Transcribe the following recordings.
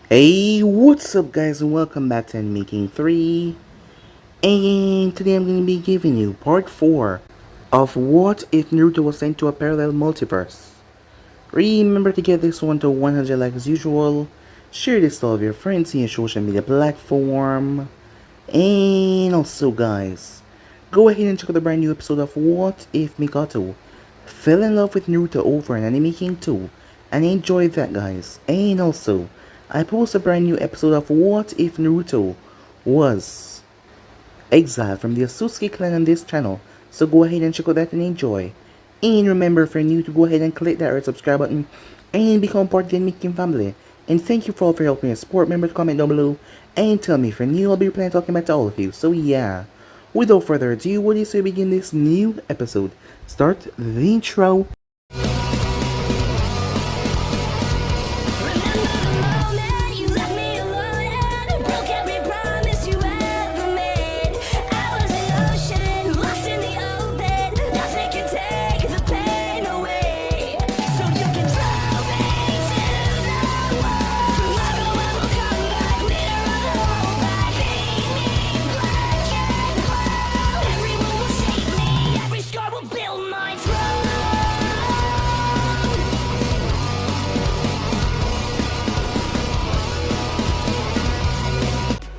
Hey, what's up guys and welcome back to Making 3. And today I'm going to be giving you part 4 of What If Naruto was sent to a parallel multiverse. Remember to get this one to 100 likes as usual, share this to all of your friends in your social media platform, and also guys, go ahead and check out the brand new episode of What If Mikoto fell in love with Naruto over an Anime King 2, and enjoy that guys. And also, I post a brand new episode of What If Naruto was exiled from the Asusuke clan on this channel, so go ahead and check out that and enjoy. And remember, if you're new, to go ahead and click that red subscribe button and become part of the Making family. And thank you for all for helping and support. Remember to comment down below and tell me if you're new. I'll be replying talking back to all of you. So yeah, without further ado, what do you say we begin this new episode? Start the intro.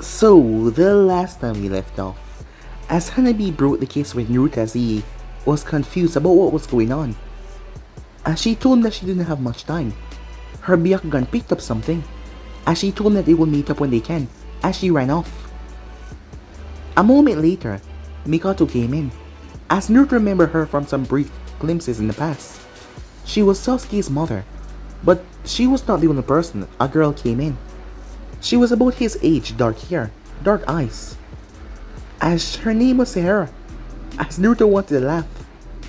So, the last time we left off, as Hanabi broke the case with Naruto as he was confused about what was going on, as she told him that she didn't have much time, her Byakugan picked up something, as she told him that they will meet up when they can, as she ran off. A moment later, Mikoto came in, as Naruto remembered her from some brief glimpses in the past. She was Sasuke's mother, but she was not the only person a girl came in. She was about his age, dark hair, dark eyes. As her name was Sahara. As Naruto wanted to laugh,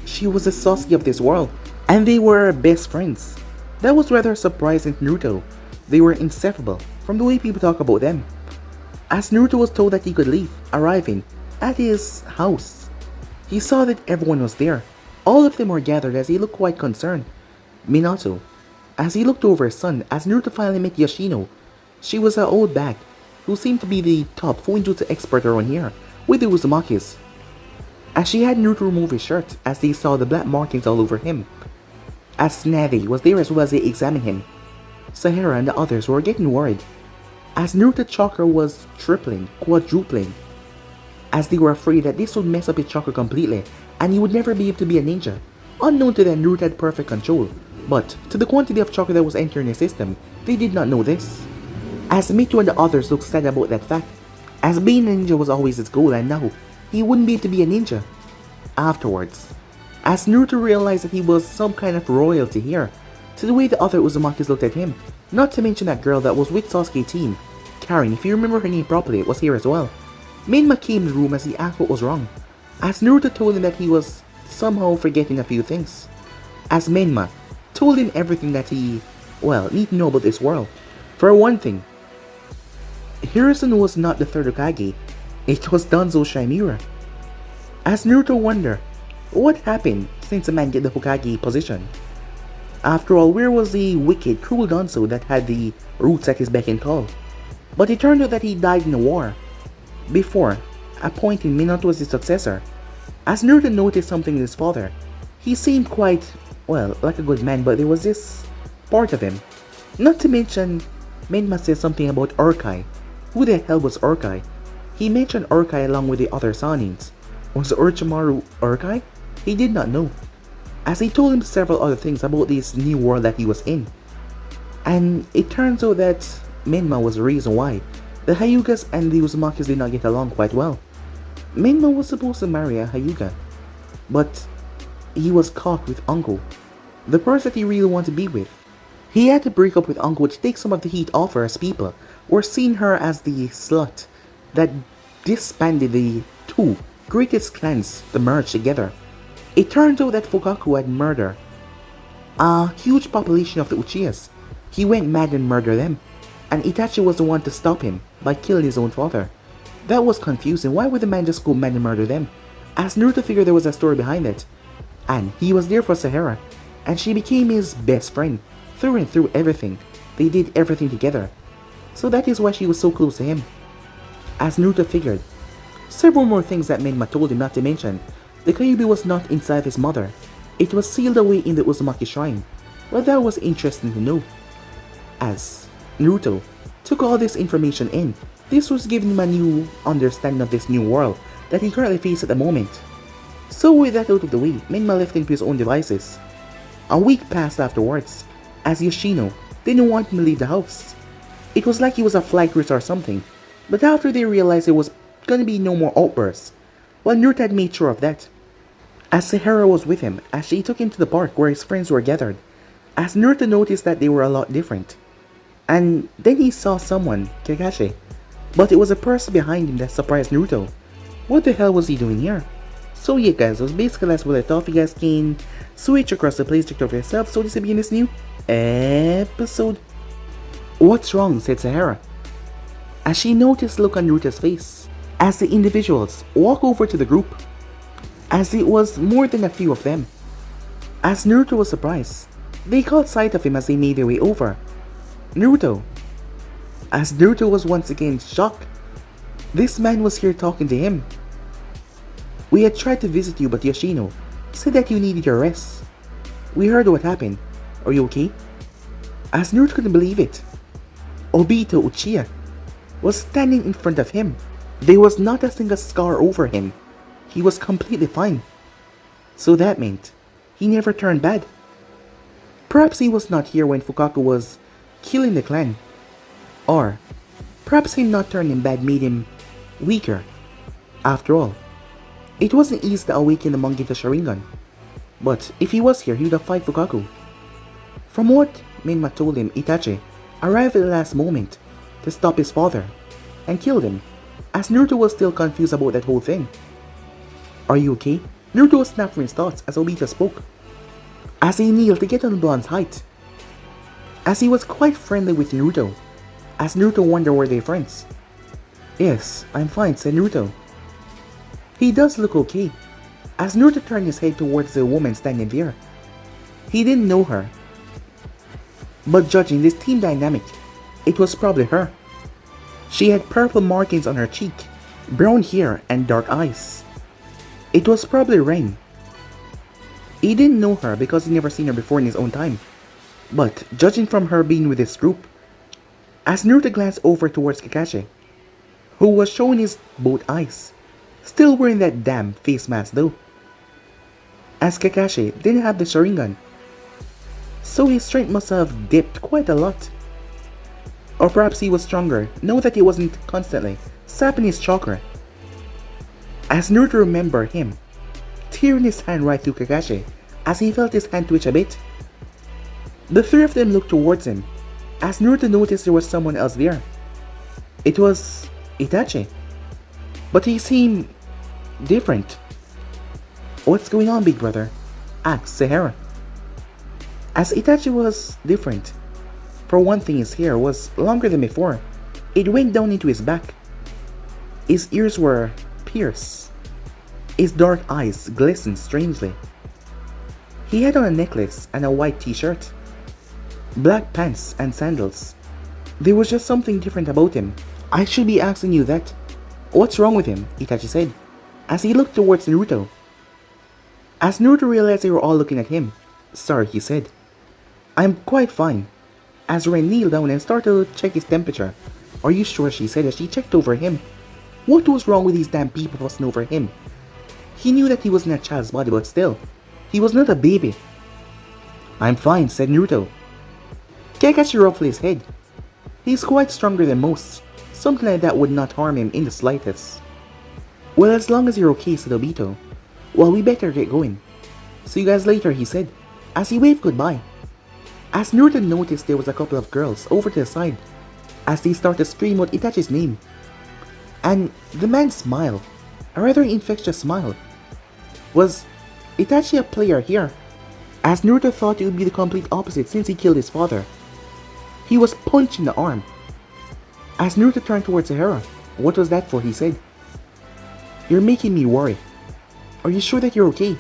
she was the Sasuke of this world, and they were best friends. That was rather surprising to Naruto. They were inseparable from the way people talk about them. As Naruto was told that he could leave, arriving at his house, he saw that everyone was there. All of them were gathered as he looked quite concerned. Minato, as he looked over his son, as Naruto finally met Yoshino, she was an old bag, who seemed to be the top Fuinjutsu expert around here, with the Uzumakis. As she had Naruto remove his shirt, as they saw the black markings all over him. As Navi was there as well as they examined him. Sahara and the others were getting worried, as Naruto's chakra was tripling, quadrupling, as they were afraid that this would mess up his chakra completely, and he would never be able to be a ninja. Unknown to them, Naruto had perfect control, but to the quantity of chakra that was entering his system, they did not know this. As Mito and the others looked sad about that fact, as being a ninja was always his goal and now, he wouldn't be able to be a ninja. Afterwards, as Naruto realized that he was some kind of royalty here, to the way the other Uzumakis looked at him, not to mention that girl that was with Sasuke's team, Karen, if you remember her name properly, was here as well. Menma came in the room as he asked what was wrong, as Naruto told him that he was somehow forgetting a few things, as Menma told him everything that he, need to know about this world. For one thing, Hiruzen was not the third Hokage, it was Danzo Shimura. As Naruto wondered, what happened since the man get the Hokage position? After all, where was the wicked, cruel Danzo that had the roots at his beck and call? But it turned out that he died in a war, before appointing Minato as his successor. As Naruto noticed something in his father, he seemed quite, like a good man, but there was this part of him. Not to mention, Menma said something about Urkai. Who the hell was Urkai? He mentioned Urkai along with the other Sanins. Was Orochimaru Urkai? He did not know, as he told him several other things about this new world that he was in. And it turns out that Menma was the reason why the Hyugas and the Uzumakis did not get along quite well. Menma was supposed to marry a Hyuga, but he was caught with Anko, the person that he really wanted to be with. He had to break up with Anko to take some of the heat off her, as people were seeing her as the slut that disbanded the two greatest clans to merge together. It turned out that Fukaku had murdered a huge population of the Uchihas. He went mad and murdered them, and Itachi was the one to stop him by killing his own father. That was confusing. Why would the man just go mad and murder them? As Naruto figured there was a story behind it, and he was there for Sahara, and she became his best friend through and through everything. They did everything together. so that is why she was so close to him. As Naruto figured, several more things that Menma told him not to mention. The Kyuubi was not inside his mother. It was sealed away in the Uzumaki shrine. Well, that was interesting to know. As Naruto took all this information in, this was giving him a new understanding of this new world that he currently faces at the moment. So with that out of the way, Menma left him to his own devices. A week passed afterwards, as Yoshino didn't want him to leave the house. It was like he was a flight risk or something, but after they realized there was gonna be no more outbursts, well, Naruto had made sure of that. As Sahara was with him, as she took him to the park where his friends were gathered, as Naruto noticed that they were a lot different. And then he saw someone, Kakashi, but it was a person behind him that surprised Naruto. What the hell was he doing here? So yeah guys, that's basically that's what I thought. If you guys can switch across the place, check it out for yourself. So this will be in this new episode. What's wrong? Said Sahara, as she noticed the look on Naruto's face, as the individuals walk over to the group, as it was more than a few of them. As Naruto was surprised, they caught sight of him as they made their way over. Naruto. As Naruto was once again shocked, this man was here talking to him. We had tried to visit you, but Yoshino said that you needed your rest. We heard what happened. Are you okay? As Naruto couldn't believe it, Obito Uchiha was standing in front of him. There was not a single scar over him. He was completely fine. So that meant he never turned bad. Perhaps he was not here when Fukaku was killing the clan. Or perhaps him not turning bad made him weaker. After all, it wasn't easy to awaken the Mangekyo Sharingan. But if he was here, he would have fought Fukaku. From what Menma told him, Itachi arrived at the last moment to stop his father and killed him, as Naruto was still confused about that whole thing. Are you okay? Naruto snapped from his thoughts as Obito spoke, as he kneeled to get on the blonde's height. As he was quite friendly with Naruto, as Naruto wondered were they friends. Yes, I'm fine, said Naruto. He does look okay, as Naruto turned his head towards the woman standing there. He didn't know her, but judging this team dynamic, it was probably her. She had purple markings on her cheek, brown hair, and dark eyes. It was probably Rain. He didn't know her because he never seen her before in his own time, but judging from her being with this group, as Naruto glanced over towards Kakashi, who was showing his both eyes, still wearing that damn face mask though. As Kakashi didn't have the Sharingan, so his strength must have dipped quite a lot. Or perhaps he was stronger, now that he wasn't constantly sapping his chakra. As Naruto remembered him tearing his hand right through Kakashi, as he felt his hand twitch a bit. The three of them looked towards him, as Naruto noticed there was someone else there. It was Itachi, but he seemed different. What's going on, big brother? Asked Sahara. As Itachi was different. For one thing, his hair was longer than before. It went down into his back. His ears were pierced. His dark eyes glistened strangely. He had on a necklace and a white t-shirt, black pants and sandals. There was just something different about him. I should be asking you that. What's wrong with him? Itachi said, as he looked towards Naruto. As Naruto realized they were all looking at him, sorry, he said. I'm quite fine. As Ren kneeled down and started to check his temperature. Are you sure? She said as she checked over him. What was wrong with these damn people fussing over him? He knew that he was in a child's body, but still, he was not a baby. I'm fine, said Naruto. Kakashi ruffled his head. He's quite stronger than most. Something like that would not harm him in the slightest. Well, as long as you're okay, said Obito. Well, we better get going. See you guys later, he said, as he waved goodbye. As Naruto noticed there was a couple of girls over to the side, as they started to scream out Itachi's name. And the man smiled, a rather infectious smile. Was Itachi a player here? As Naruto thought it would be the complete opposite since he killed his father. He was punched in the arm. As Naruto turned towards Sahara, what was that for? He said. You're making me worry. Are you sure that you're okay?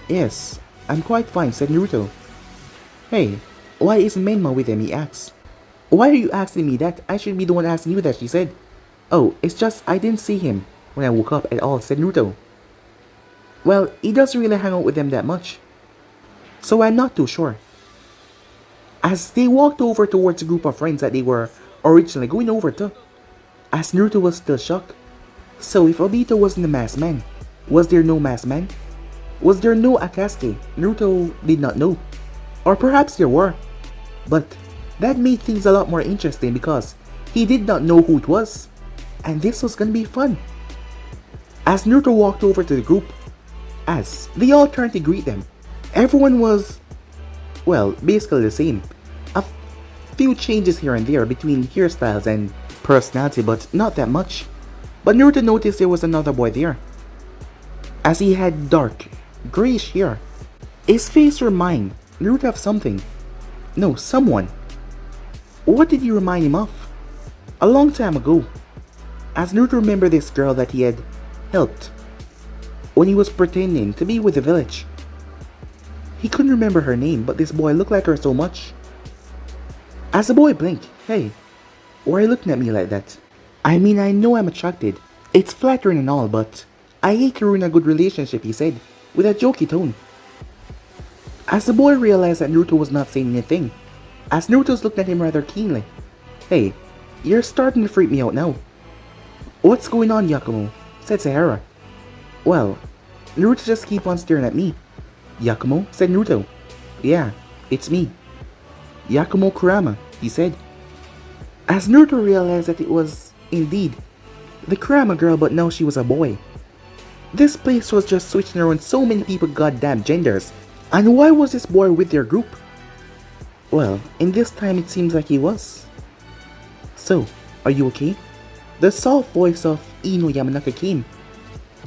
Yes, I'm quite fine, said Naruto. Hey, why isn't Menma with him? He asked. Why are you asking me that? I should be the one asking you that, she said. Oh, it's just I didn't see him when I woke up at all, said Naruto. Well, he doesn't really hang out with them that much, so I'm not too sure. As they walked over towards a group of friends that they were originally going over to, as Naruto was still shocked. So if Obito wasn't the masked man, was there no masked man? Was there no Akatsuki? Naruto did not know. Or perhaps there were. But that made things a lot more interesting because he did not know who it was. And this was gonna be fun. As Naruto walked over to the group, as they all turned to greet them, everyone was, well, basically the same. A few changes here and there between hairstyles and personality, but not that much. But Naruto noticed there was another boy there, as he had dark, grayish hair. His face reminded Naruto of something. No, someone. What did he remind him of? A long time ago, as Naruto remembered this girl that he had helped when he was pretending to be with the village. He couldn't remember her name, but this boy looked like her so much. As the boy blinked, hey, why are you looking at me like that? I mean, I know I'm attracted. It's flattering and all, but I hate to ruin a good relationship, he said, with a jokey tone. As the boy realized that Naruto was not saying anything, as Naruto looked at him rather keenly. Hey, you're starting to freak me out now. What's going on, Yakumo? Said Sahara. Well, Naruto just keep on staring at me. Yakumo, said Naruto. Yeah, it's me. Yakumo Kurama, he said. As Naruto realized that it was, indeed, the Kurama girl, but now she was a boy. This place was just switching around so many people goddamn genders. And why was this boy with their group? Well, in this time it seems like he was. So, are you okay? The soft voice of Ino Yamanaka came.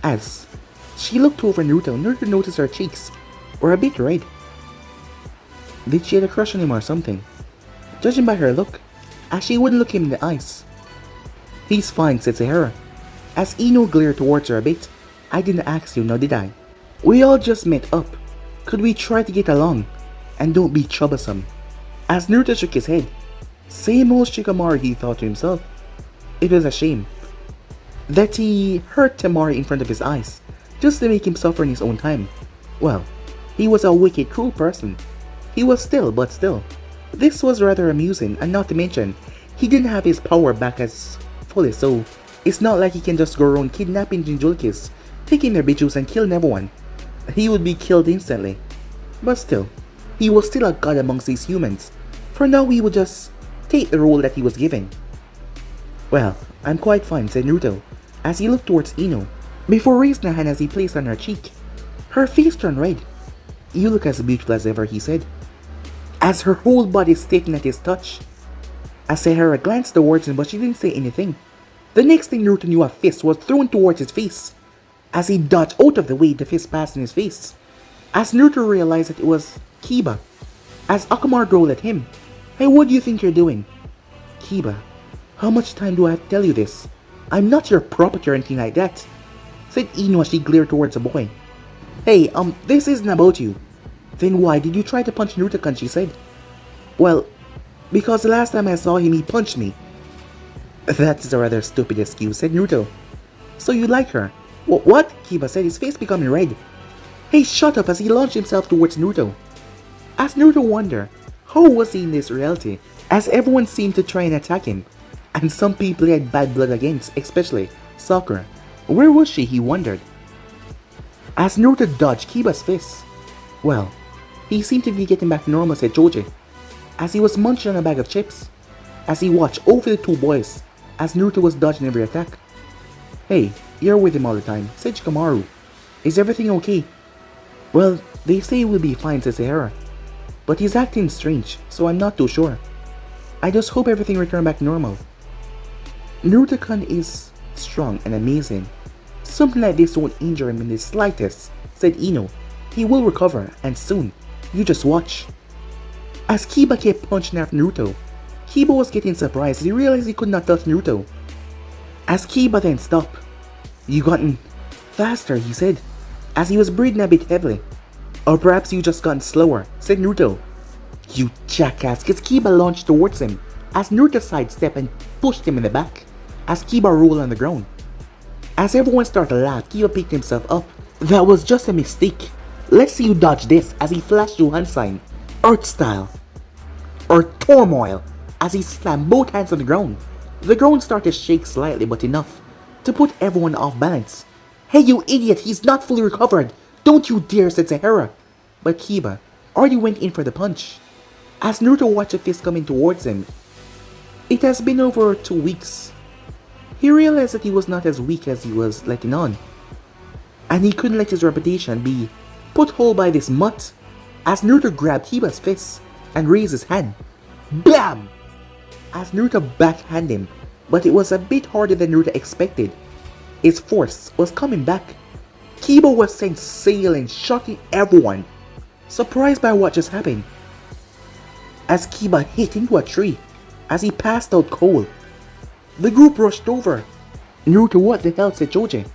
As she looked over Naruto, Naruto noticed her cheeks were a bit red. Did she have a crush on him or something? Judging by her look, as she wouldn't look him in the eyes. He's fine, said Sahara. As Ino glared towards her a bit. I didn't ask you, now did I? We all just met up. Could we try to get along? And don't be troublesome. As Naruto shook his head. Same old Shikamaru, he thought to himself. It was a shame that he hurt Temari in front of his eyes, just to make him suffer in his own time. Well, he was a wicked, cruel person. He was still, but still. This was rather amusing, and not to mention, he didn't have his power back as fully, so it's not like he can just go around kidnapping Jinchurikis, taking their bijus and killing everyone. He would be killed instantly. But still, he was still a god amongst these humans. For now, he would just take the role that he was given. Well, I'm quite fine, said Naruto, as he looked towards Ino, before raising a hand as he placed on her cheek. Her face turned red. You look as beautiful as ever, he said, as her whole body stiffened at his touch. As Sahara glanced towards him, but she didn't say anything. The next thing Naruto knew, a fist was thrown towards his face. As he dodged out of the way, the fist passed in his face. As Naruto realized that it was Kiba, as Akamaru growled at him. Hey, what do you think you're doing? Kiba, how much time do I have to tell you this? I'm not your property or anything like that, said Ino as she glared towards the boy. Hey, this isn't about you. Then why did you try to punch Naruto-kun, she said. Well, because the last time I saw him, he punched me. That is a rather stupid excuse, said Naruto. So you like her? What? Kiba said, his face becoming red. Hey, shut up, as he launched himself towards Naruto. As Naruto wondered, how was he in this reality, as everyone seemed to try and attack him, and some people he had bad blood against, especially Sakura. Where was she, he wondered. As Naruto dodged Kiba's fist. Well, he seemed to be getting back to normal, said Choji, as he was munching on a bag of chips, as he watched over the two boys, as Naruto was dodging every attack. Hey, you're with him all the time, said Shikamaru. Is everything okay? Well, they say we'll be fine, said Sahara. But he's acting strange, so I'm not too sure. I just hope everything returns back normal. Naruto-kun is strong and amazing. Something like this won't injure him in the slightest, said Ino. He will recover, and soon. You just watch. As Kiba kept punching after Naruto, Kiba was getting surprised as he realized he could not touch Naruto. As Kiba then stopped. You gotten faster, he said, as he was breathing a bit heavily. Or perhaps you just gotten slower, said Naruto. You jackass, as Kiba launched towards him. as Naruto sidestepped and pushed him in the back, as Kiba rolled on the ground. As everyone started to laugh, Kiba picked himself up. That was just a mistake. Let's see you dodge this, as he flashed through hand sign, Earth style, or turmoil, as he slammed both hands on the ground. The ground started to shake slightly, but enough to put everyone off balance. Hey you idiot, he's not fully recovered. Don't you dare, said Sahara. But Kiba already went in for the punch. As Naruto watched the fist coming towards him, it has been over 2 weeks. He realized that he was not as weak as he was letting on, and he couldn't let his reputation be put whole by this mutt. As Naruto grabbed Kiba's fist and raised his hand, BAM! As Naruto backhanded him, but it was a bit harder than Naruto expected. His force was coming back. Kiba was sent sailing, shocking everyone, surprised by what just happened. As Kiba hit into a tree, as he passed out cold, the group rushed over. Naruto, what the hell, said Choji.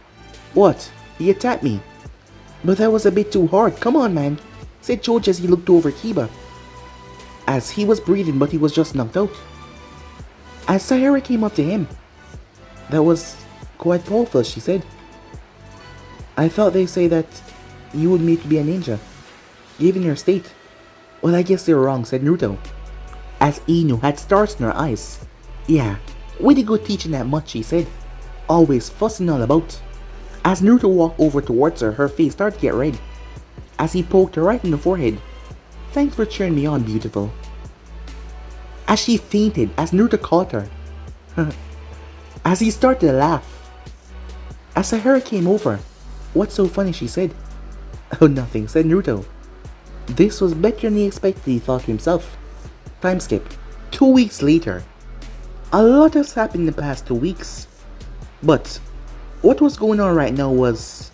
What? He attacked me. But that was a bit too hard, come on man, said Choji as he looked over Kiba. As he was breathing but he was just knocked out. As Sahara came up to him. That was quite powerful, she said. I thought they say that you would need to be a ninja, given your state. Well, I guess they're wrong, said Naruto. As Inu had stars in her eyes. Yeah, way to go teaching that much, she said. Always fussing all about. As Naruto walked over towards her, her face started to get red. As he poked her right in the forehead. Thanks for cheering me on, beautiful. As she fainted, as Naruto caught her. As he started to laugh. As Sahara came over. What's so funny, she said. Oh, nothing, said Naruto. This was better than he expected, he thought to himself. Time skip. 2 weeks later. A lot has happened in the past 2 weeks. But what was going on right now was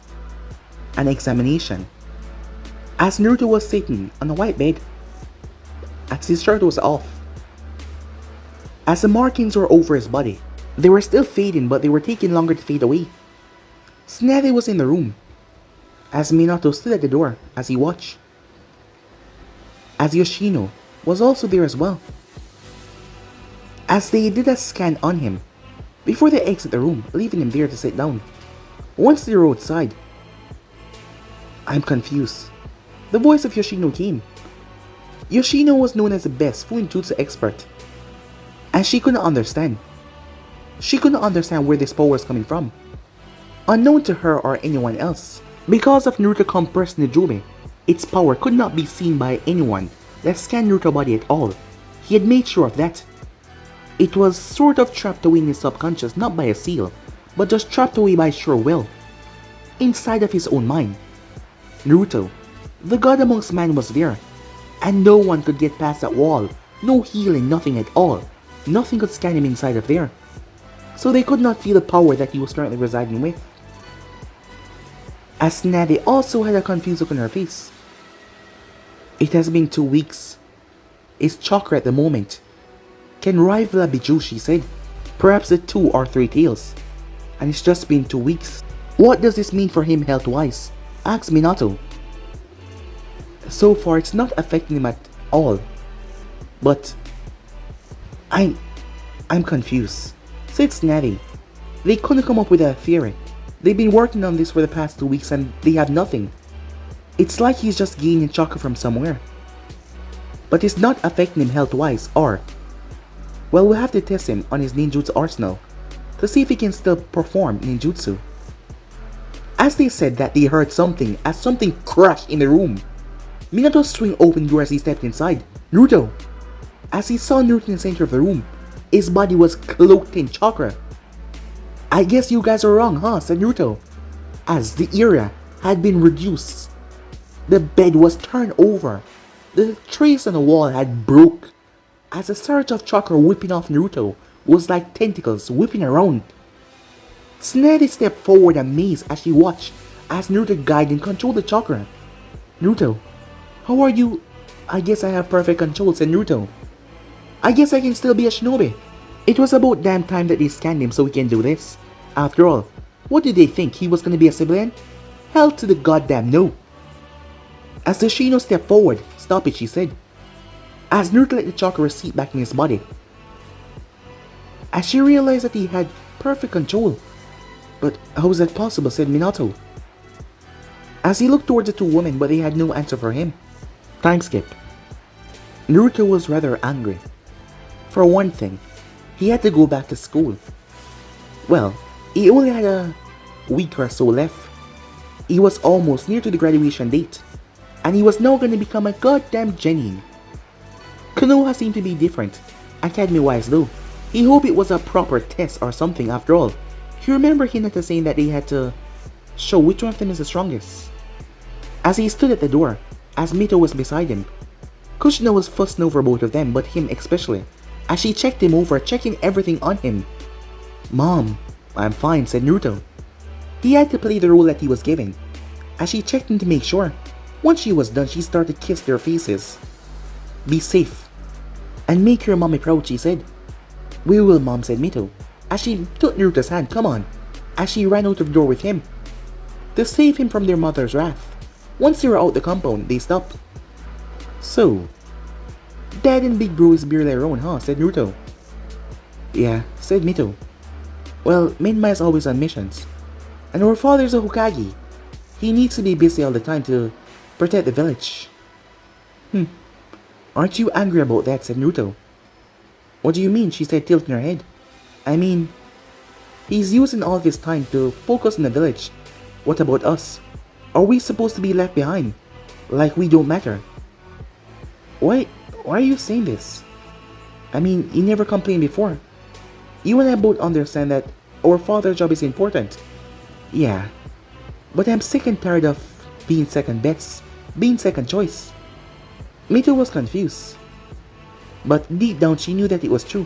an examination. As Naruto was sitting on a white bed, as his shirt was off, as the markings were over his body, they were still fading but they were taking longer to fade away. Tsunade was in the room, as Minato stood at the door as he watched. As Yoshino was also there as well. As they did a scan on him, before they exit the room, leaving him there to sit down. Once they were outside, I'm confused. The voice of Yoshino came. Yoshino was known as the best Fuinjutsu expert, and she couldn't understand. She couldn't understand where this power was coming from. Unknown to her or anyone else. Because of Naruto compressed Nijume, its power could not be seen by anyone that scanned Naruto's body at all. He had made sure of that. It was sort of trapped away in his subconscious, not by a seal, but just trapped away by sure will. Inside of his own mind. Naruto, the god amongst man, was there, and no one could get past that wall. No healing, nothing at all. Nothing could scan him inside of there. So they could not feel the power that he was currently residing with. As Tsunade also had a confused look on her face. It has been 2 weeks. His chakra at the moment can rival a Biju, she said. Perhaps the 2 or 3 tails. And it's just been 2 weeks. What does this mean for him health-wise? Asked Minato. So far it's not affecting him at all. But I'm confused, said Tsunade. They couldn't come up with a theory. They've been working on this for the past 2 weeks and they have nothing. It's like he's just gaining chakra from somewhere. But it's not affecting him health-wise or... Well, we'll have to test him on his ninjutsu arsenal to see if he can still perform ninjutsu. As they said that, they heard something as something crashed in the room. Minato swung open the door as he stepped inside. Naruto! As he saw Naruto in the center of the room, his body was cloaked in chakra. I guess you guys are wrong, huh? Said Naruto. As the area had been reduced. The bed was turned over. The trace on the wall had broke. As a surge of chakra whipping off Naruto was like tentacles whipping around. Tsunade stepped forward amazed as she watched as Naruto guided and controlled the chakra. Naruto, how are you? I guess I have perfect control, said Naruto. I guess I can still be a shinobi. It was about damn time that they scanned him so he can do this. After all, what did they think, he was gonna be a civilian? Hell to the goddamn no. As the Shino stepped forward, stop it, she said. As Naruto let the chakra recede back in his body. as she realized that he had perfect control. But how is that possible, said Minato, as he looked towards the two women, but they had no answer for him. Time skip. Naruto was rather angry. For one thing, he had to go back to school. Well, he only had a week or so left. He was almost near to the graduation date, and he was now going to become a goddamn genin. Konoha seemed to be different, academy-wise though. He hoped it was a proper test or something after all. He remembered Hinata saying that they had to show which one of them is the strongest. As he stood at the door, as Mito was beside him, Kushina was fussing over both of them, but him especially, as she checked him over, checking everything on him. Mom, I'm fine, said Naruto. He had to play the role that he was given. As she checked him to make sure, once she was done, she started to kiss their faces. Be safe, and make your mommy proud, she said. We will, Mom, said Mito, as she took Naruto's hand, come on, as she ran out of the door with him, to save him from their mother's wrath. Once they were out the compound, they stopped. So, Dad and Big Bro is barely around, huh, said Naruto. Yeah, said Mito. Well, Minma is always on missions, and our father's a Hokage. He needs to be busy all the time to protect the village. Aren't you angry about that, said Naruto. What do you mean, she said, tilting her head. I mean, he's using all of his time to focus on the village. What about us? Are we supposed to be left behind? Like we don't matter? Why are you saying this? I mean, you never complained before. You and I both understand that our father's job is important. Yeah, but I'm sick and tired of being second best, being second choice. Mito was confused, but deep down she knew that it was true.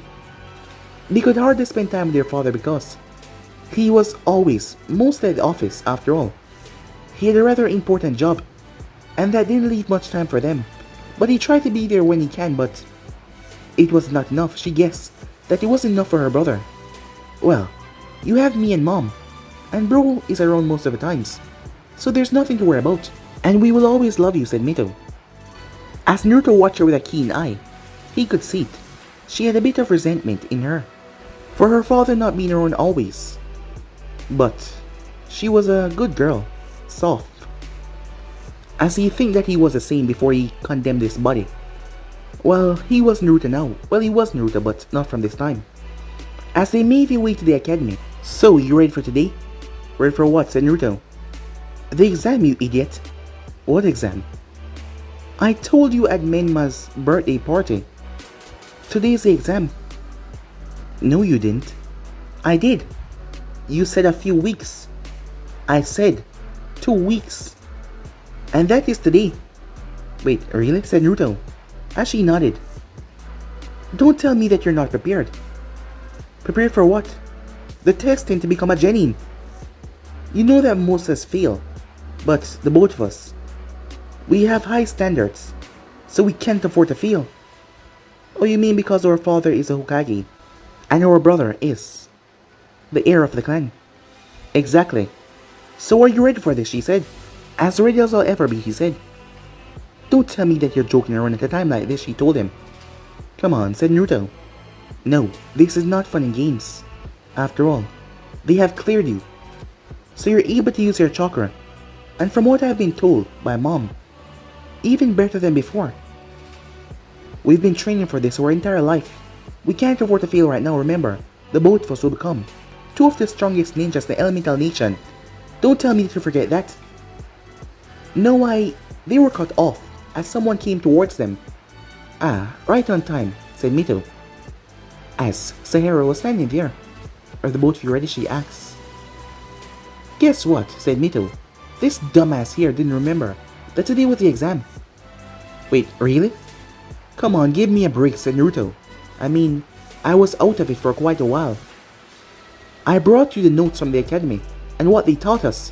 They could hardly spend time with their father because he was always mostly at the office after all. He had a rather important job, and that didn't leave much time for them. But he tried to be there when he can, but it was not enough. She guessed that it wasn't enough for her brother. Well, you have me and Mom, and Bro is around most of the times, so there's nothing to worry about, and we will always love you, said Mito. As Naruto watched her with a keen eye, he could see it. She had a bit of resentment in her, for her father not being around always. But she was a good girl, soft. As he think that he was the same before he condemned his body. Well, he was Naruto now. Well, he was Naruto, but not from this time. As they made their way to the academy. So, you ready for today? Ready for what, said Naruto. The exam, you idiot. What exam? I told you at Menma's birthday party. Today's the exam. No, you didn't. I did. You said a few weeks. I said 2 weeks. And that is today. Wait, really? Said Naruto, as she nodded. Don't tell me that you're not prepared. Prepared for what? The testing to become a genin. You know that most of us fail, but the both of us, we have high standards, so we can't afford to fail. Oh, you mean because our father is a Hokage, and our brother is the heir of the clan? Exactly. So are you ready for this, she said. As ready as I'll ever be, he said. Don't tell me that you're joking around at a time like this, she told him. Come on, said Naruto. No, this is not fun and games. After all, they have cleared you, so you're able to use your chakra, and from what I've been told by Mom, even better than before. We've been training for this our entire life. We can't afford to fail right now, remember. The both of us will become 2 of the strongest ninjas in the Elemental Nation. Don't tell me to forget that. No, they were cut off as someone came towards them. Ah, right on time, said Mito. As Sahara was standing there. Are the both of you ready, she asked. Guess what, said Mito. This dumbass here didn't remember that today was the exam. Wait, really? Come on, give me a break, said Naruto. I mean, I was out of it for quite a while. I brought you the notes from the academy and what they taught us.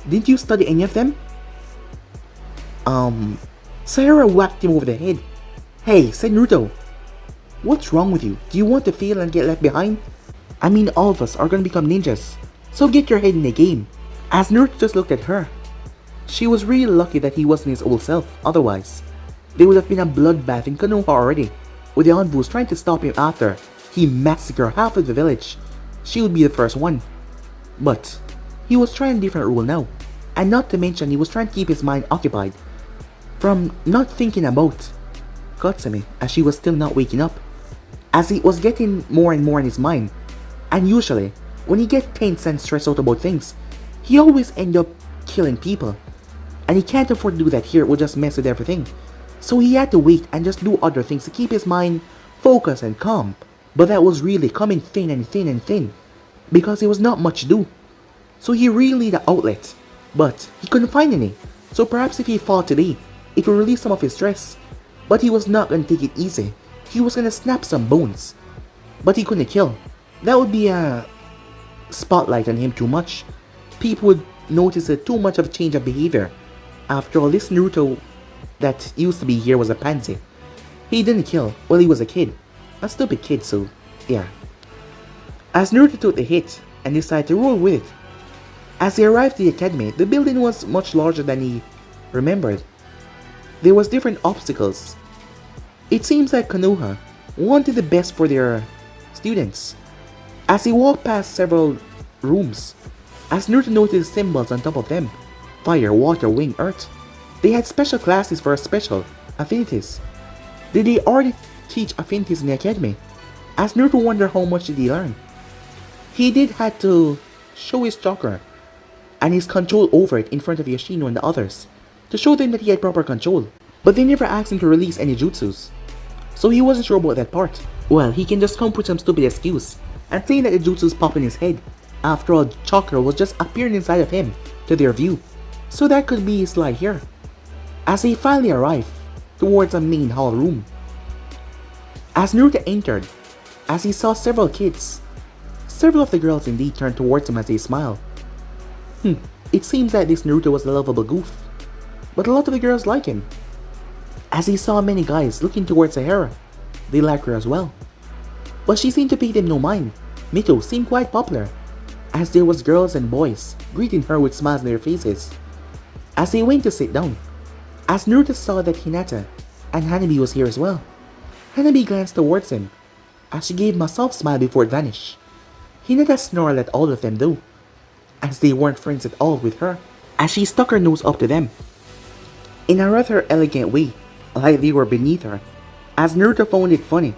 Didn't you study any of them? Sahara whacked him over the head. Hey, said Naruto. What's wrong with you? Do you want to fail and get left behind? I mean, all of us are gonna become ninjas, so get your head in the game. As Naruto just looked at her, she was really lucky that he wasn't his old self, otherwise, there would have been a bloodbath in Konoha already, with the envoys trying to stop him after. he massacred half of the village, she would be the first one. But he was trying a different rule now, and not to mention he was trying to keep his mind occupied from not thinking about Kotsumi, as she was still not waking up, as it was getting more and more in his mind. And usually, when he gets tense and stressed out about things, he always ends up killing people. And he can't afford to do that here, it would just mess with everything. So he had to wait and just do other things to keep his mind focused and calm. But that was really coming thin and thin and thin, because there was not much to do. So he really needed an outlet, but he couldn't find any. So perhaps if he fought today, it would release some of his stress. But he was not going to take it easy. He was going to snap some bones. But he couldn't kill. That would be a spotlight on him too much. People would notice too much of a change of behavior. After all, this Naruto that used to be here was a pansy. He didn't kill. Well, he was a kid. A stupid kid, so yeah. As Naruto took the hit and decided to roll with it. As he arrived at the academy, the building was much larger than he remembered. There was different obstacles. It seems like Konoha wanted the best for their students. As he walked past several rooms, as Naruto noticed symbols on top of them, fire, water, wind, earth, they had special classes for special affinities. Did they already teach affinities in the academy? As Naruto wondered how much did he learn. He did have to show his chakra and his control over it in front of Yoshino and the others to show them that he had proper control. But they never asked him to release any jutsus, so he wasn't sure about that part. Well, he can just come up with some stupid excuse and saying that the jutsus pop in his head. After all, chakra was just appearing inside of him to their view, so that could be his lie here. As he finally arrived towards a main hall room, as Naruto entered, as he saw several kids, several of the girls indeed turned towards him as they smiled. It seems that this Naruto was a lovable goof, but a lot of the girls like him. As he saw many guys looking towards Sahara, they like her as well. But she seemed to pay them no mind. Mito seemed quite popular, as there was girls and boys greeting her with smiles on their faces. As they went to sit down, as Naruto saw that Hinata and Hanabi was here as well, Hanabi glanced towards him, as she gave him a soft smile before it vanished. Hinata snarled at all of them though, as they weren't friends at all with her, as she stuck her nose up to them in a rather elegant way, like they were beneath her, as Naruto found it funny.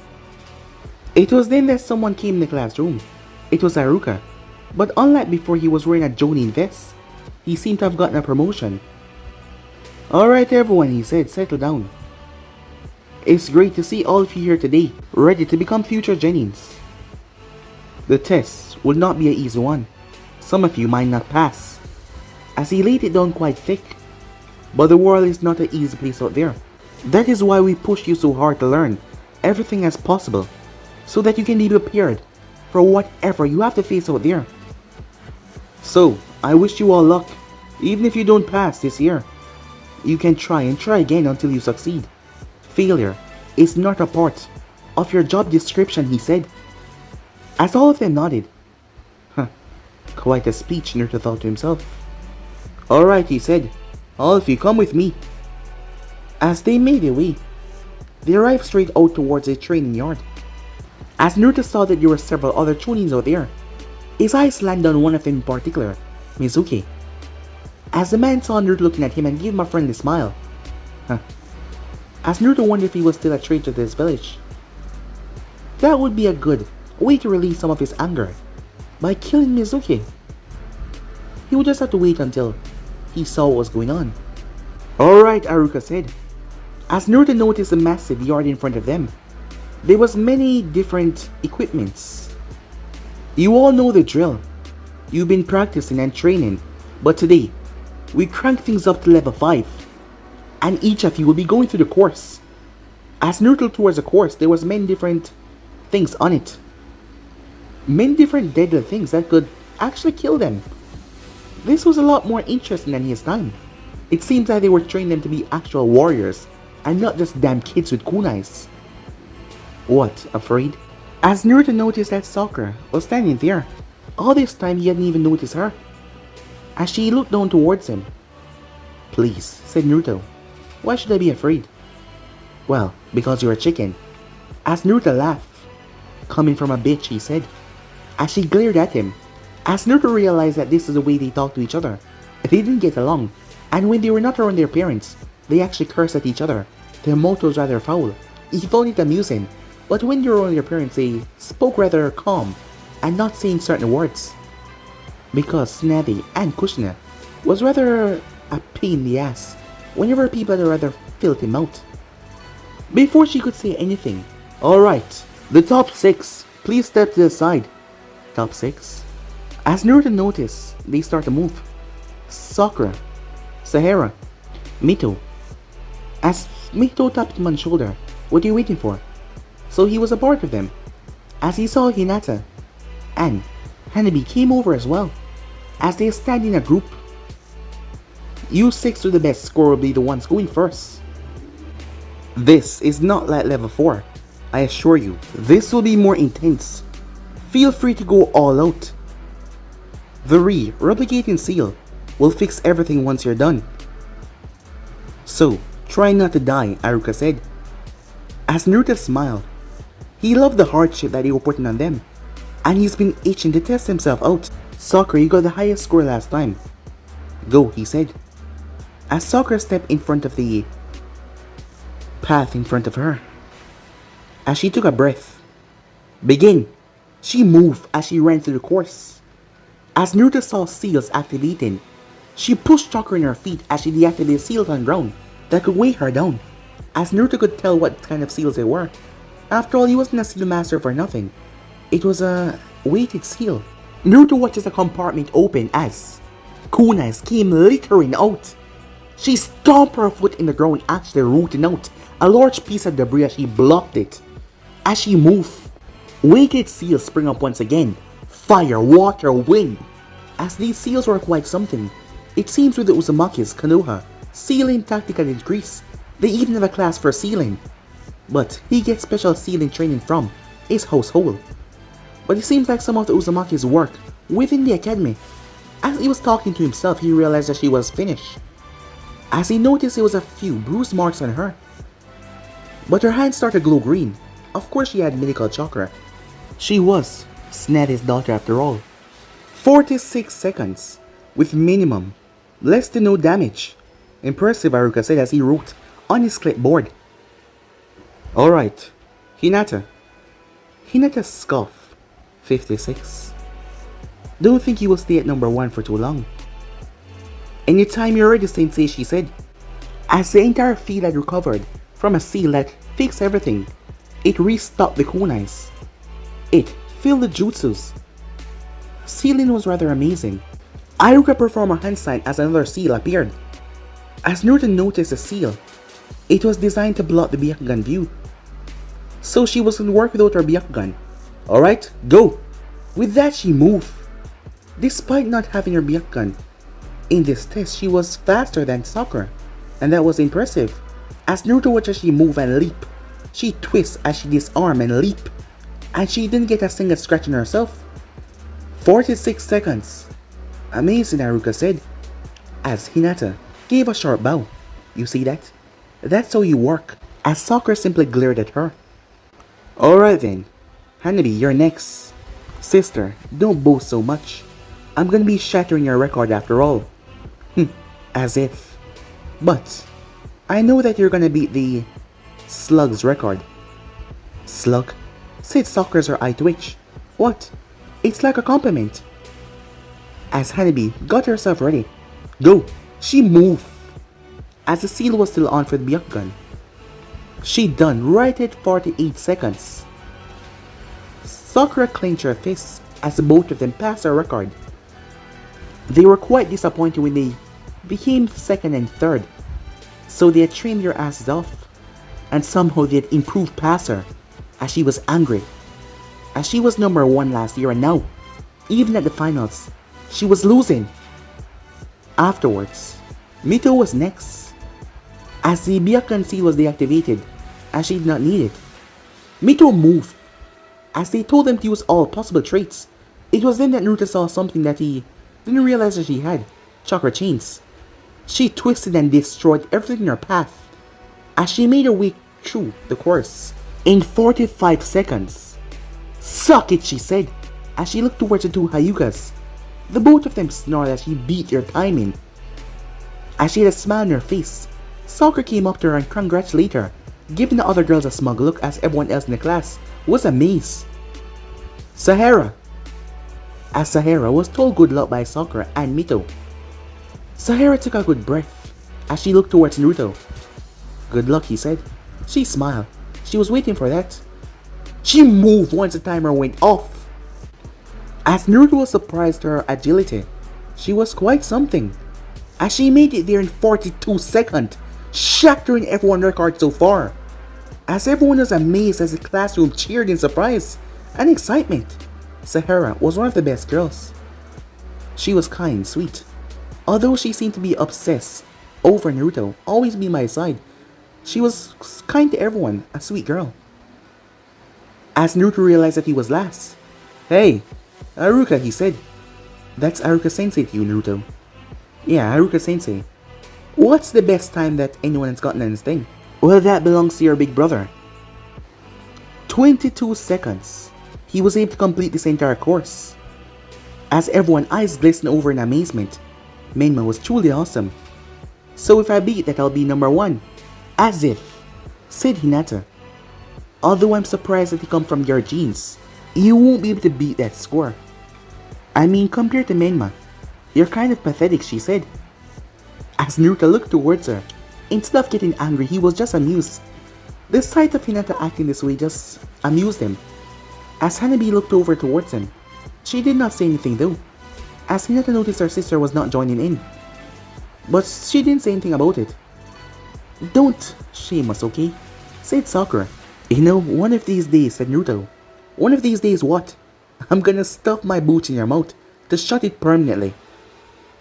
It was then that someone came in the classroom. It was Haruka, but unlike before, he was wearing a Jonin vest. He seemed to have gotten a promotion. "Alright everyone," he said, "settle down. It's great to see all of you here today, ready to become future Genins. The test will not be an easy one. Some of you might not pass." As he laid it down quite thick. But the world is not an easy place out there. That is why we push you so hard to learn everything as possible, so that you can be prepared for whatever you have to face out there. So, I wish you all luck. Even if you don't pass this year, you can try and try again until you succeed. Failure is not a part of your job description, he said. As all of them nodded. Quite a speech, Naruto thought to himself. "Alright," he said, "all of you come with me." As they made their way, they arrived straight out towards a training yard. As Naruto saw that there were several other Chunins out there, his eyes landed on one of them in particular, Mizuki. As the man saw Naruto looking at him and gave him a friendly smile. As Naruto wondered if he was still a traitor to this village. That would be a good way to release some of his anger, by killing Mizuki. He would just have to wait until he saw what was going on. "Alright," Haruka said. As Naruto noticed the massive yard in front of them, there was many different equipments. You all know the drill. You've been practicing and training, but today, we crank things up to level 5, and each of you will be going through the course. As Naruto looked towards the course, there was many different things on it. Many different deadly things that could actually kill them. This was a lot more interesting than his time. It seems like they were training them to be actual warriors, and not just damn kids with kunais. What, afraid? As Naruto noticed that Sakura was standing there, all this time he hadn't even noticed her. As she looked down towards him. "Please," said Naruto, "why should I be afraid?" "Well, because you're a chicken." As Naruto laughed. Coming from a bitch, he said, as she glared at him. As Naruto realized that this is the way they talk to each other. They didn't get along, and when they were not around their parents, they actually cursed at each other. Their motto was rather foul. He found it amusing, but when they were around their parents, they spoke rather calm and not saying certain words. Because Snazzy and Kushina was rather a pain in the ass whenever people had a rather filthy mouth. Before she could say anything, alright, the top 6, please step to the side. Top 6? As Naruto noticed, they start to move. Sakura, Sahara, Mito. As Mito tapped him on the shoulder, what are you waiting for? So he was a part of them. As he saw Hinata and Hanabi came over as well. As they stand in a group. You 6 with the best score will be the ones going first. This is not like level 4. I assure you, this will be more intense. Feel free to go all out. The replicating seal will fix everything once you're done. So, try not to die, Aruka said. As Naruto smiled, he loved the hardship that they were putting on them, and he's been itching to test himself out. Sakura, you got the highest score last time. Go, he said. As Sakura stepped in front of the path in front of her. As she took a breath. Begin! She moved as she ran through the course. As Naruto saw seals activating, she pushed Sakura in her feet as she deactivated seals on ground that could weigh her down. As Naruto could tell what kind of seals they were. After all, he wasn't a seal master for nothing. It was a weighted seal. Naruto watches the compartment open as kunais came littering out. She stomped her foot in the ground, actually rooting out a large piece of debris as she blocked it. As she moved, weighted seals spring up once again. Fire, water, wind. As these seals were quite something. It seems with the Uzumaki's Konoha, sealing tactic had increased. They even have a class for sealing. But he gets special sealing training from his household. But it seems like some of the Uzumaki's work within the academy. As he was talking to himself, he realized that she was finished. As he noticed there was a few bruise marks on her. But her hands started to glow green. Of course she had medical chakra. She was Snazzy's daughter after all. 46 seconds. With minimum. Less than no damage. Impressive, Aruka said as he wrote on his clipboard. Alright. Hinata. Hinata scoffed. 56. Don't think you will stay at number 1 for too long. Anytime you're ready, Sensei, she said. As the entire field had recovered from a seal that fixed everything, it restocked the kunais. It filled the jutsus. Sealing was rather amazing. Aruka performed a hand sign as another seal appeared. As Naruto noticed the seal, it was designed to block the Byakugan view. So she was going to work without her Byakugan. Alright, go! With that she moved. Despite not having her Byakugan, in this test she was faster than Sakura, and that was impressive. As Naruto watched as she move and leap, she twists as she disarm and leap, and she didn't get a single scratch on herself. 46 seconds. Amazing, Aruka said, as Hinata gave a sharp bow. You see that? That's how you work. As Sakura simply glared at her. Alright then, Hanabi, you're next. Sister, don't boast so much. I'm gonna be shattering your record after all. As if. But, I know that you're gonna beat the Slug's record. Slug? Said Sakura's her eye twitch. What? It's like a compliment. As Hanabi got herself ready. Go! She moved. As the seal was still on for the Byakugan. She done right at 48 seconds. Sakura clenched her fists as both of them passed her record. They were quite disappointed when they became second and third. So they had trained their asses off. And somehow they had improved past her. As she was angry. As she was number 1 last year and now, even at the finals, she was losing. Afterwards, Mito was next. As the Byakugan seal was deactivated, as she did not need it. Mito moved. As they told him to use all possible traits, it was then that Naruto saw something that he didn't realize that she had. Chakra chains. She twisted and destroyed everything in her path. As she made her way through the course. In 45 seconds, Suck it, she said, as she looked towards the two Hyugas. The both of them snarled as she beat their timing. As she had a smile on her face, Sakura came up to her and congratulated her, giving the other girls a smug look as everyone else in the class was amazed. Sahara. As Sahara was told good luck by Sakura and Mito. Sahara took a good breath as she looked towards Naruto. Good luck, he said. She smiled. She was waiting for that. She moved once the timer went off. As Naruto was surprised at her agility, she was quite something, as she made it there in 42 seconds, shattering everyone's record so far. As everyone was amazed as the classroom cheered in surprise and excitement, Sahara was one of the best girls. She was kind, sweet. Although she seemed to be obsessed over Naruto always being by his side, she was kind to everyone, a sweet girl. As Naruto realized that he was last. Hey, Haruka, he said. That's Haruka Sensei to you, Naruto. Yeah, Haruka Sensei. What's the best time that anyone has gotten in this thing? Well, that belongs to your big brother. 22 seconds. He was able to complete this entire course. As everyone's eyes glistened over in amazement, Menma was truly awesome. So if I beat that, I'll be number 1. As if, said Hinata. Although I'm surprised that he come from your genes, you won't be able to beat that score. I mean, compared to Menma, you're kind of pathetic, she said. As Naruto looked towards her, instead of getting angry, he was just amused. The sight of Hinata acting this way just amused him. As Hanabi looked over towards him, she did not say anything though, as Hinata noticed her sister was not joining in. But she didn't say anything about it. Don't shame us, okay? Said Sakura. You know, one of these days, said Naruto. One of these days what? I'm gonna stuff my boot in your mouth to shut it permanently.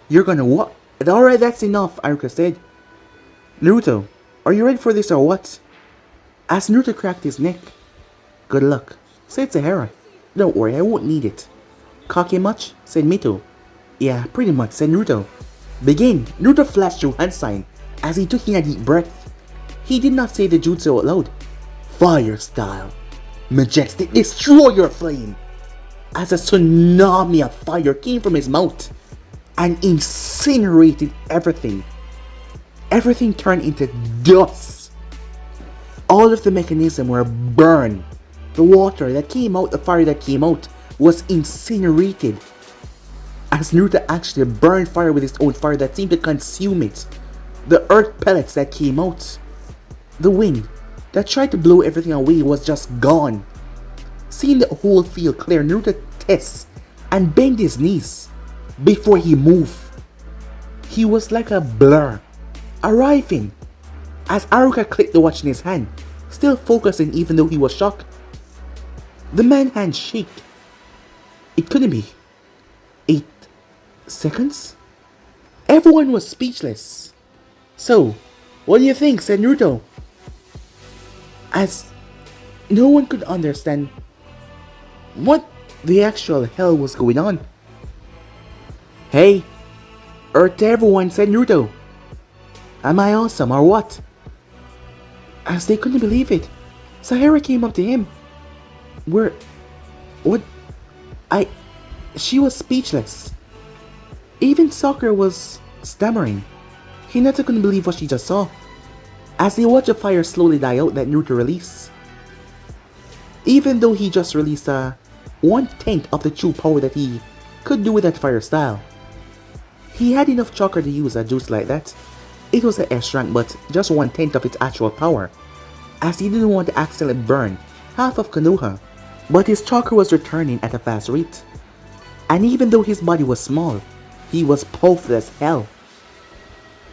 You're gonna what? Alright, that's enough, Haruka said. Naruto, are you ready for this or what? As Naruto cracked his neck. Good luck, said Sahara. Don't worry, I won't need it. Cocky much? Said Mito. Yeah, pretty much, said Naruto. Begin! Naruto flashed through hand sign as he took in a deep breath. He did not say the jutsu out loud. Fire style. Majestic destroyer flame. As a tsunami of fire came from his mouth and incinerated everything. Everything turned into dust. All of the mechanisms were burned. The water that came out, the fire that came out, was incinerated. As Naruto actually burned fire with his own fire that seemed to consume it. The earth pellets that came out. The wind that tried to blow everything away was just gone. Seeing the whole field clear, Naruto tests and bent his knees before he moved. He was like a blur, arriving. As Haruka clicked the watch in his hand, still focusing even though he was shocked. The man's hand shook. It couldn't be. 8 seconds? Everyone was speechless. So, what do you think? Said Naruto. As no one could understand what the actual hell was going on. Hey, Earth to everyone, said Naruto. Am I awesome or what? As they couldn't believe it, Sahara came up to him. What? She was speechless. Even Sakura was stammering. Hinata couldn't believe what she just saw, as they watched the fire slowly die out that Naruto released. Even though he just released 1/10 of the true power that he could do with that fire style. He had enough chakra to use a juice like that. It was an S rank, but just 1/10 of its actual power, as he didn't want to accidentally burn half of Konoha. But his chakra was returning at a fast rate. And even though his body was small, he was powerful as hell.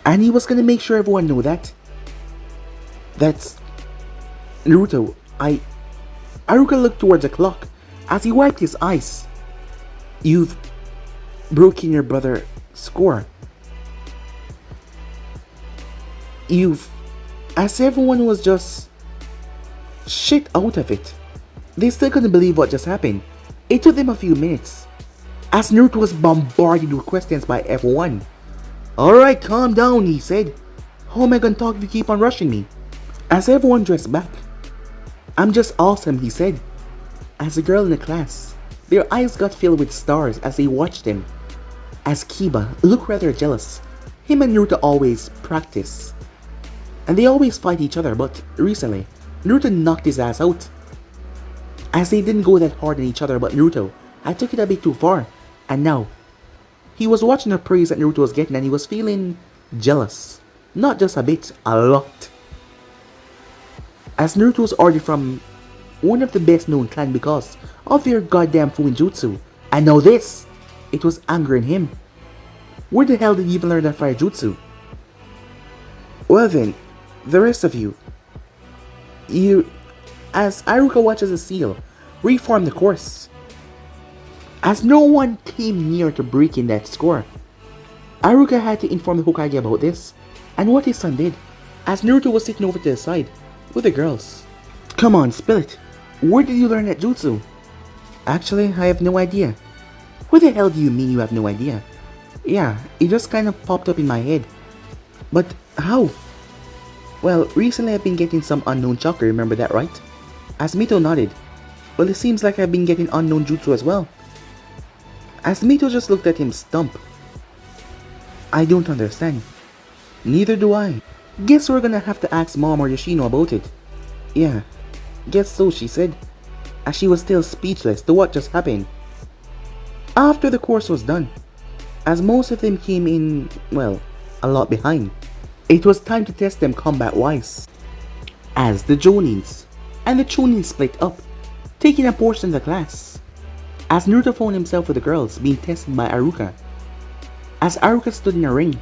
And he was gonna make sure everyone knew that. That's... Naruto, Haruka looked towards the clock as he wiped his eyes. You've broken your brother's score. As everyone was just shit out of it. They still couldn't believe what just happened. It took them a few minutes, as Naruto was bombarded with questions by everyone. Alright, calm down, he said. How am I gonna talk if you keep on rushing me? As everyone dressed back. I'm just awesome, he said. As a girl in the class, their eyes got filled with stars as they watched him. As Kiba looked rather jealous, him and Naruto always practice. And they always fight each other, but recently, Naruto knocked his ass out. As they didn't go that hard on each other, but Naruto had took it a bit too far, and now, he was watching the praise that Naruto was getting and he was feeling jealous. Not just a bit, a lot. As Naruto was ordered from one of the best known clan because of their goddamn Fuinjutsu, and now this, it was angering him. Where the hell did he even learn that fire jutsu? Well then, the rest of you, as Iruka watches a seal, reform the course. As no one came near to breaking that score, Iruka had to inform the Hokage about this, and what his son did, as Naruto was sitting over to the side, with the girls. Come on, spill it. Where did you learn that jutsu? Actually, I have no idea. What the hell do you mean you have no idea? Yeah, it just kind of popped up in my head. But how? Well, recently I've been getting some unknown chakra, remember that, right? As Mito nodded. Well, it seems like I've been getting unknown jutsu as well. As Mito just looked at him stump. I don't understand. Neither do I. Guess we're gonna have to ask Mom or Yoshino about it. Yeah, guess so, she said, as she was still speechless to what just happened. After the course was done, as most of them came in, well, a lot behind, it was time to test them combat-wise. As the Jonins and the Chunin split up, taking a portion of the class, as Naruto found himself with the girls being tested by Iruka. As Iruka stood in a ring.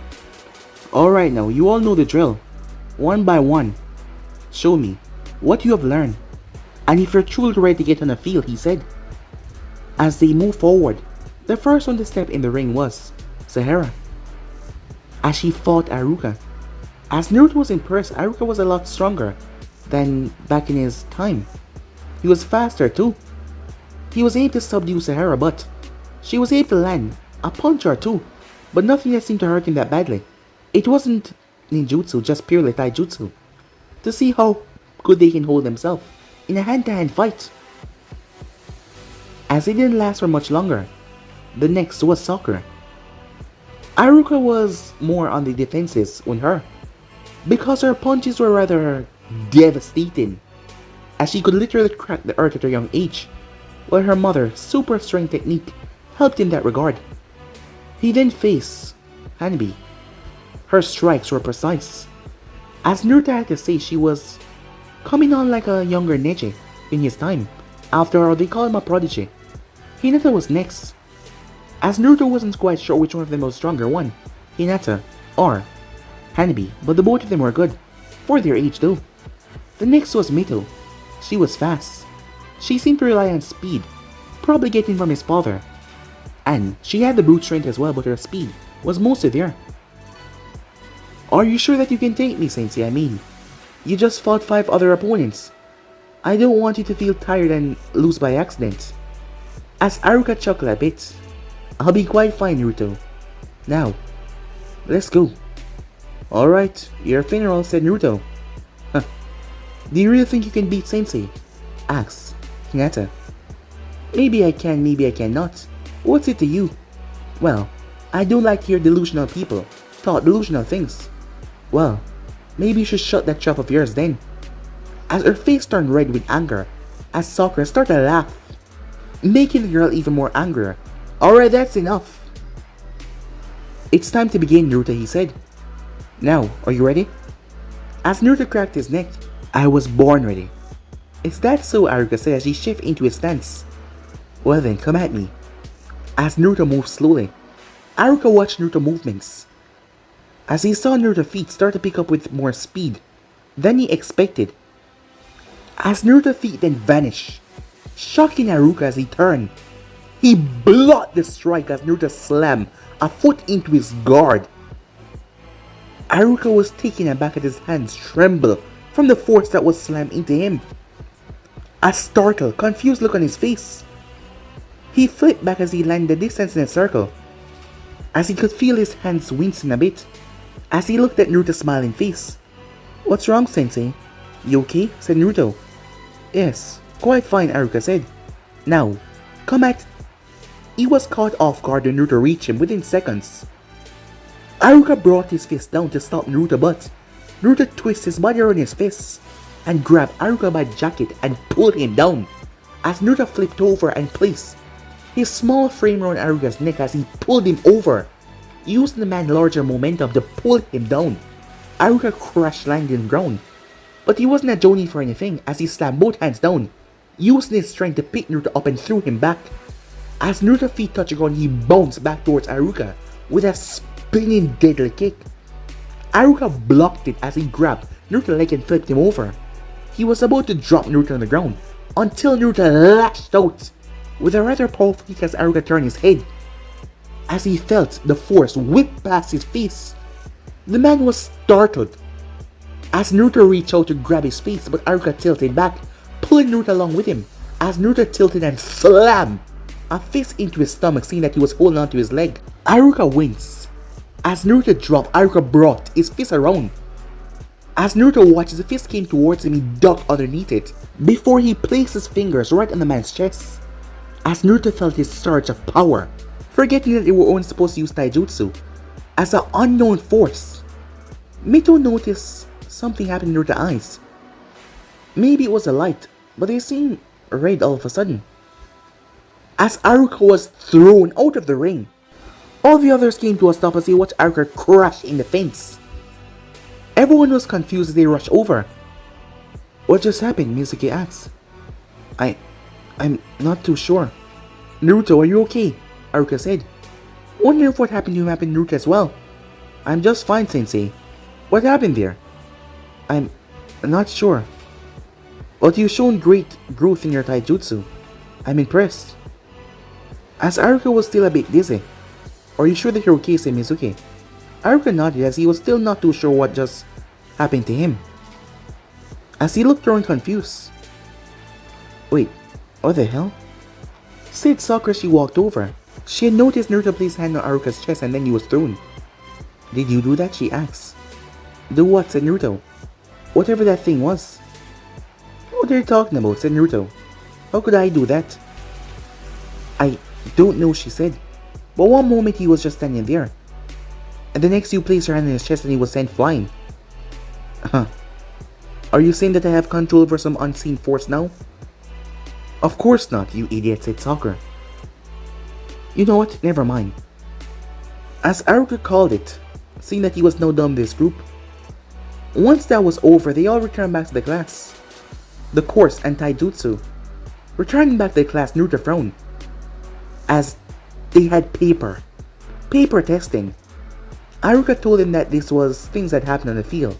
Alright now, you all know the drill. One by one. Show me what you have learned, and if you're truly ready to get on the field, he said. As they moved forward, the first one to step in the ring was Sahara, as she fought Iruka. As Naruto was impressed, Iruka was a lot stronger than back in his time. He was faster too. He was able to subdue Sahara, but she was able to land a punch or two, but nothing that seemed to hurt him that badly. It wasn't ninjutsu, just purely taijutsu. To see how good they can hold themselves in a hand-to-hand fight. As it didn't last for much longer, the next was Sakura. Iruka was more on the defenses with her, because her punches were rather devastating, as she could literally crack the earth at her young age, while her mother's super strength technique helped in that regard. He then faced Hanabi. Her strikes were precise, as Naruto had to say she was coming on like a younger Neji in his time. After all, they call him a prodigy. Hinata was next, as Naruto wasn't quite sure which one of them was stronger, one, Hinata, or Hanabi, but the both of them were good, for their age though. The next was Mito. She was fast. She seemed to rely on speed, probably getting from his father. And she had the brute strength as well, but her speed was mostly there. Are you sure that you can take me, Sensei? I mean, you just fought 5 other opponents. I don't want you to feel tired and lose by accident. As Iruka chuckled a bit. I'll be quite fine, Naruto. Now, let's go. Alright, your funeral, said Naruto. Huh. Do you really think you can beat Sensei? Asked Hinata. Maybe I can, maybe I cannot. What's it to you? Well, I don't like to hear delusional people talk delusional things. Well, maybe you should shut that trap of yours then. As her face turned red with anger, as Sakura started to laugh, making the girl even more angrier. Alright, that's enough. It's time to begin, Naruto, he said. Now, are you ready? As Naruto cracked his neck, I was born ready. Is that so? Iruka said as he shifted into his stance. Well then, come at me. As Naruto moved slowly, Iruka watched Naruto's movements. As he saw Naruto's feet start to pick up with more speed than he expected. As Naruto's feet then vanished, shocking Iruka as he turned. He blocked the strike as Naruto slammed a foot into his guard. Iruka was taken aback as his hands trembled from the force that was slammed into him. A startled, confused look on his face. He flipped back as he landed the distance in a circle, as he could feel his hands wincing a bit, as he looked at Naruto's smiling face. What's wrong, Sensei? You okay? Said Naruto. Yes, quite fine, Iruka said. Now, come at... He was caught off guard when Naruto reached him within seconds. Haruka brought his fist down to stop Naruto, but Naruto twisted his body around his fists and grabbed Haruka by the jacket and pulled him down. As Naruto flipped over and placed his small frame around Haruka's neck as he pulled him over, using the man's larger momentum to pull him down. Haruka crashed landing on the ground, but he wasn't a Jonin for anything as he slammed both hands down, using his strength to pick Naruto up and threw him back. As Naruto's feet touched the ground, he bounced back towards Haruka with a spinning deadly kick. Haruka blocked it as he grabbed Naruto's leg and flipped him over. He was about to drop Naruto on the ground until Naruto lashed out with a rather powerful kick as Haruka turned his head. As he felt the force whip past his face, the man was startled as Naruto reached out to grab his face, but Haruka tilted back, pulling Naruto along with him as Naruto tilted and slammed a fist into his stomach, seeing that he was holding onto his leg. Haruka winced. As Naruto dropped, Haruka brought his fist around. As Naruto watched as the fist came towards him, he ducked underneath it before he placed his fingers right on the man's chest. As Naruto felt his surge of power, forgetting that they were only supposed to use taijutsu as an unknown force, Mito noticed something happened in Naruto's eyes. Maybe it was a light, but they seemed red all of a sudden. As Haruka was thrown out of the ring, all the others came to a stop as they watched Haruka crash in the fence. Everyone was confused as they rushed over. "What just happened?" Mizuki asked. I'm not too sure." "Naruto, are you okay?" Haruka said. "Wondering if what happened to him happened to Naruto as well." "I'm just fine, Sensei. What happened there?" "I'm not sure. But you've shown great growth in your taijutsu. I'm impressed." As Haruka was still a bit dizzy. "Are you sure that you're okay?" said Mizuki. Haruka nodded as he was still not too sure what just happened to him. As he looked around confused. "Wait, what the hell?" said Sakura as she walked over. She had noticed Naruto place his hand on Haruka's chest and then he was thrown. "Did you do that?" she asked. "Do what?" said Naruto. "Whatever that thing was." "What are you talking about?" said Naruto. "How could I do that?" "I don't know," she said. But one moment he was just standing there, and the next you placed your hand on his chest and he was sent flying. "Huh. Are you saying that I have control over some unseen force now?" "Of course not, you idiot," said Sakura. "You know what? Never mind." As Haruka called it, seeing that he was now done with this group. Once that was over, they all returned back to the class, the course, and taijutsu. Returning back to the class, Naruto frowned, as they had paper testing. Haruka told him that this was things that happened on the field,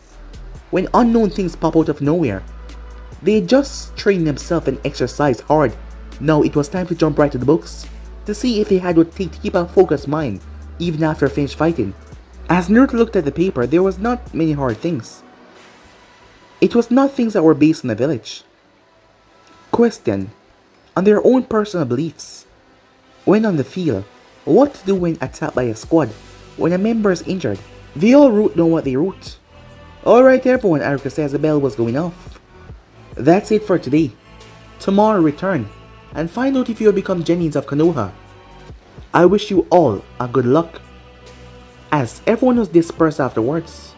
when unknown things pop out of nowhere. They had just trained themselves and exercised hard. Now it was time to jump right to the books, to see if they had what it takes to keep a focused mind, even after finished fighting. As Naruto looked at the paper, there was not many hard things. It was not things that were based on the village. Question: on their own personal beliefs. When on the field, what to do when attacked by a squad, when a member is injured. They all wrote down what they wrote. "Alright everyone," Haruka said as the bell was going off. "That's it for today. Tomorrow return, and find out if you have become Genins of Konoha. I wish you all a good luck." As everyone was dispersed afterwards.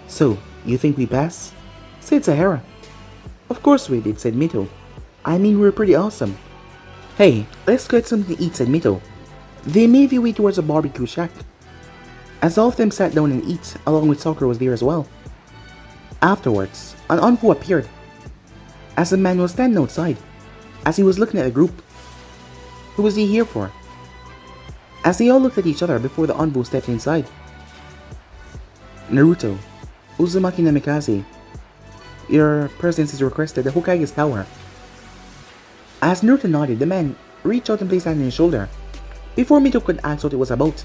"So, you think we passed?" said Sahara. "Of course we did," said Mito. "I mean, we're pretty awesome." "Hey, let's get something to eat," said Mito. They made their way towards a barbecue shack. As all of them sat down and ate, along with Sakura was there as well. Afterwards, an envoy appeared, as the man was standing outside, as he was looking at the group. Who was he here for? As they all looked at each other before the envoy stepped inside. "Naruto, Uzumaki Namikaze, your presence is requested at the Hokage's tower." As Naruto nodded, the man reached out and placed a hand on his shoulder. Before Mito could ask what it was about,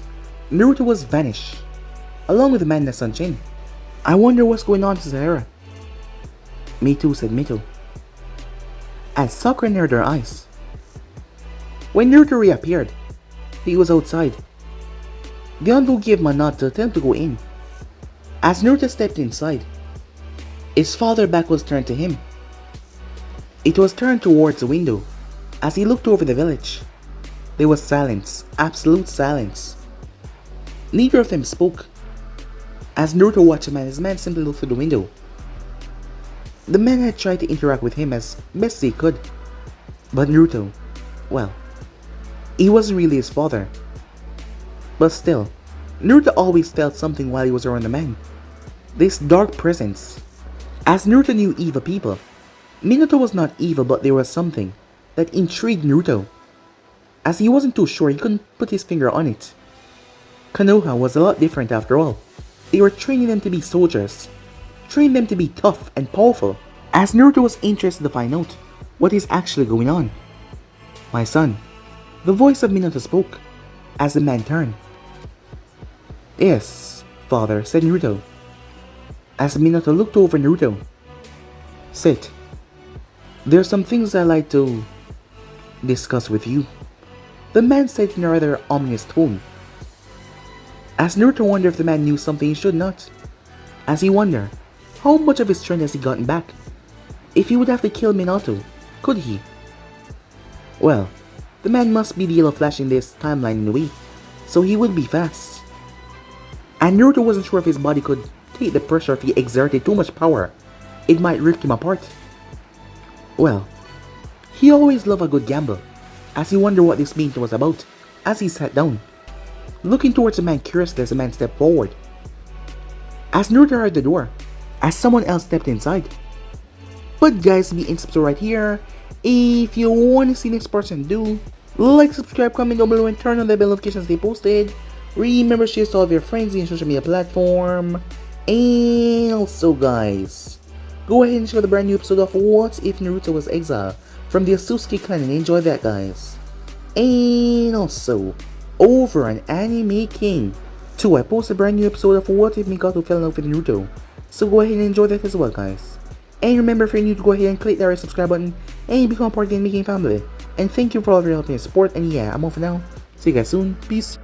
Naruto was vanished, along with the man in the Sunchin. "I wonder what's going on to Sahara." "Me too," said Mito. As Sakura narrowed her eyes. When Naruto reappeared, he was outside. The envoy gave him a nod to tell him to go in. As Naruto stepped inside, his father's back was turned to him. It was turned towards the window, As he looked over the village, there was silence, absolute silence. Neither of them spoke. As Naruto watched him and his man simply looked through the window. The man had tried to interact with him as best he could. But Naruto, well, he wasn't really his father. But still, Naruto always felt something while he was around the man. This dark presence. As Naruto knew evil people, Minato was not evil, but there was something that intrigued Naruto. As he wasn't too sure, he couldn't put his finger on it. Konoha was a lot different after all. They were training them to be soldiers, training them to be tough and powerful. As Naruto was interested to find out what is actually going on. "My son," the voice of Minato spoke, as the man turned. "Yes, father," said Naruto. As Minato looked over Naruto. "Sit. There are some things I'd like to discuss with you," the man said in a rather ominous tone. As Naruto wondered if the man knew something he should not. As he wondered, how much of his strength has he gotten back? If he would have to kill Minato, could he? Well, the man must be the yellow flash in this timeline in a way, so he would be fast. And Naruto wasn't sure if his body could take the pressure if he exerted too much power. It might rip him apart. Well, he always loved a good gamble, as he wondered what this meeting was about, as he sat down, looking towards the man curiously as the man stepped forward. As Naruto heard the door, as someone else stepped inside. But guys, be in subscribe right here. If you want to see next person, do like, subscribe, comment down below, and turn on the bell notifications they posted. Remember, share to all of your friends in social media platform. And also guys, go ahead and check out the brand new episode of What If Naruto Was Exiled from the Asusuke clan and enjoy that, guys. And also, over on Anime King 2, I posted a brand new episode of What If Minato Fell in Love with Naruto. So go ahead and enjoy that as well, guys. And remember, if you're new, to go ahead and click that red subscribe button and become part of the Anime King family. And thank you for all of your help and support. And yeah, I'm off for now. See you guys soon. Peace.